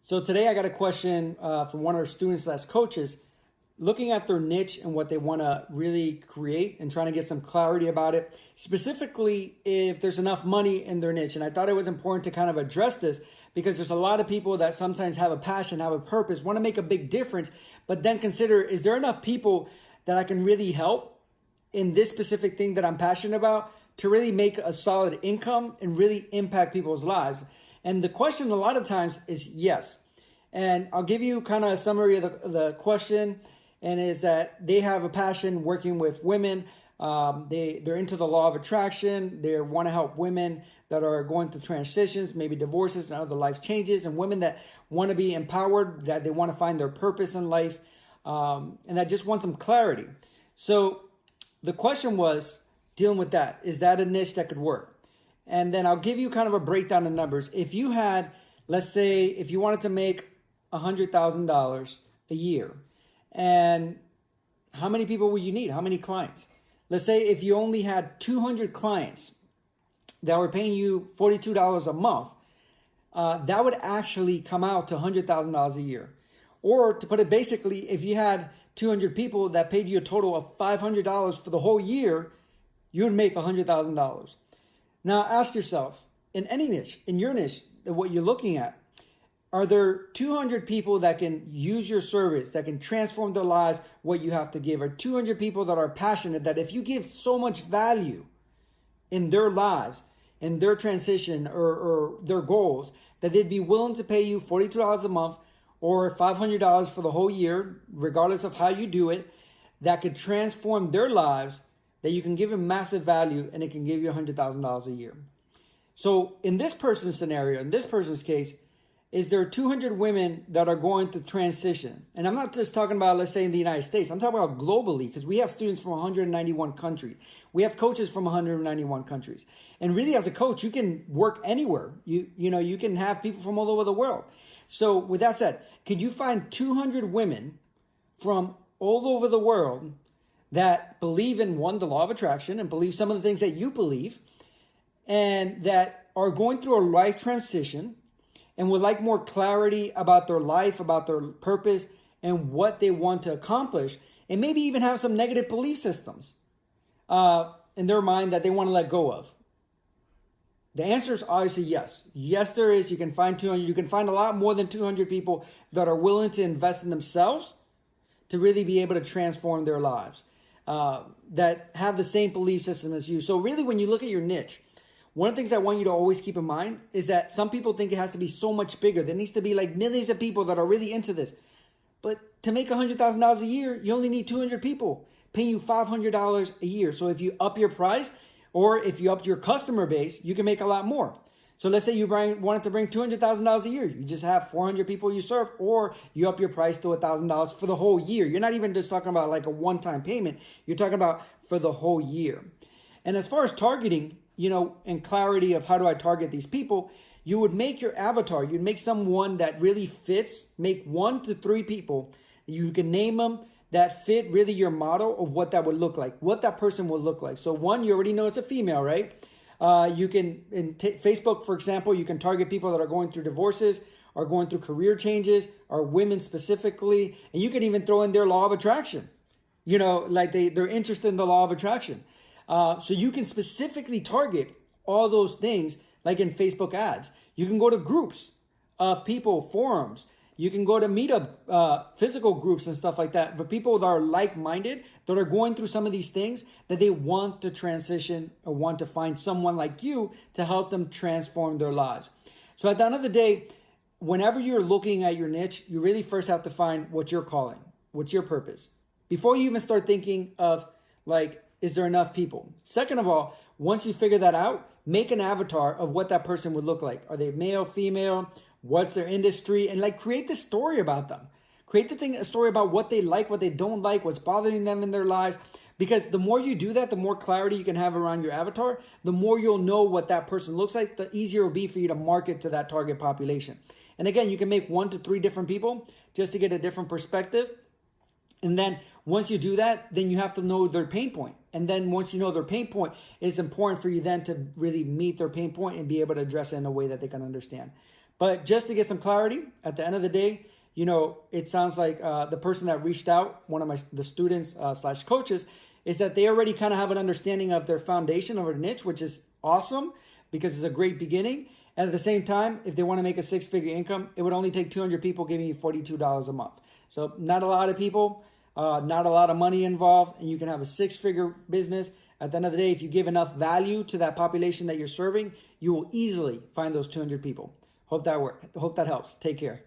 So today I got a question from one of our students that's coaches, looking at their niche and what they want to really create and trying to get some clarity about it, specifically if there's enough money in their niche. And I thought it was important to kind of address this because there's a lot of people that sometimes have a passion, have a purpose, want to make a big difference, but then consider, is there enough people that I can really help in this specific thing that I'm passionate about to really make a solid income and really impact people's lives? And the question a lot of times is yes. And I'll give you kind of a summary of the question, and is that they have a passion working with women. They're into the law of attraction. They want to help women that are going through transitions, maybe divorces and other life changes, and women that want to be empowered, that they want to find their purpose in life, and that just want some clarity. So the question was dealing with that. Is that a niche that could work? And then I'll give you kind of a breakdown of numbers. If you had, let's say, if you wanted to make $100,000 a year, and how many people would you need? How many clients? Let's say if you only had 200 clients that were paying you $42 a month, that would actually come out to $100,000 a year. Or to put it basically, if you had 200 people that paid you a total of $500 for the whole year, you would make $100,000. Now ask yourself, in any niche, in your niche, what you're looking at, are there 200 people that can use your service, that can transform their lives, what you have to give? Or 200 people that are passionate, that if you give so much value in their lives, in their transition or their goals, that they'd be willing to pay you $42 a month or $500 for the whole year, regardless of how you do it, that could transform their lives, that you can give them massive value and it can give you $100,000 a year. So in this person's scenario, in this person's case, is there 200 women that are going to transition? And I'm not just talking about, let's say, in the United States. I'm talking about globally, because we have students from 191 countries. We have coaches from 191 countries. And really, as a coach, you can work anywhere. You can have people from all over the world. So with that said, could you find 200 women from all over the world that believe in, one, the law of attraction, and believe some of the things that you believe, and that are going through a life transition and would like more clarity about their life, about their purpose, and what they want to accomplish, and maybe even have some negative belief systems in their mind that they want to let go of? The answer is obviously yes. Yes, there is. You can find 200. You can find a lot more than 200 people that are willing to invest in themselves to really be able to transform their lives, that have the same belief system as you. So really, when you look at your niche, one of the things I want you to always keep in mind is that some people think it has to be so much bigger. There needs to be like millions of people that are really into this. But to make $100,000 a year, you only need 200 people paying you $500 a year. So if you up your price, or if you up your customer base, you can make a lot more. So let's say you wanted to bring $200,000 a year. You just have 400 people you serve, or you up your price to $1,000 for the whole year. You're not even just talking about like a one-time payment. You're talking about for the whole year. And as far as targeting, and clarity of how do I target these people, you would make your avatar, you'd make someone that really fits, make 1 to 3 people. You can name them that fit really your model of what that would look like, what that person would look like. So one, you already know it's a female, right? You can, in Facebook, for example, you can target people that are going through divorces, are going through career changes, are women specifically, and you can even throw in their law of attraction. Like they're interested in the law of attraction. So you can specifically target all those things, like in Facebook ads. You can go to groups of people, forums. You can go to meetup, physical groups and stuff like that for people that are like-minded, that are going through some of these things, that they want to transition or want to find someone like you to help them transform their lives. So at the end of the day, whenever you're looking at your niche, you really first have to find what you're calling, what's your purpose, before you even start thinking of like, is there enough people? Second of all, once you figure that out, make an avatar of what that person would look like. Are they male, female? What's their industry? And like create the story about them. Create a story about what they like, what they don't like, what's bothering them in their lives. Because the more you do that, the more clarity you can have around your avatar, the more you'll know what that person looks like, the easier it will be for you to market to that target population. And again, you can make 1 to 3 different people just to get a different perspective. And then once you do that, then you have to know their pain point. And then once you know their pain point, it's important for you then to really meet their pain point and be able to address it in a way that they can understand. But just to get some clarity, at the end of the day, it sounds like the person that reached out, one of the students slash coaches, is that they already kind of have an understanding of their foundation of their niche, which is awesome because it's a great beginning. And at the same time, if they want to make a six-figure income, it would only take 200 people giving you $42 a month. So not a lot of people, not a lot of money involved, and you can have a six-figure business. At the end of the day, if you give enough value to that population that you're serving, you will easily find those 200 people. Hope that works. Hope that helps. Take care.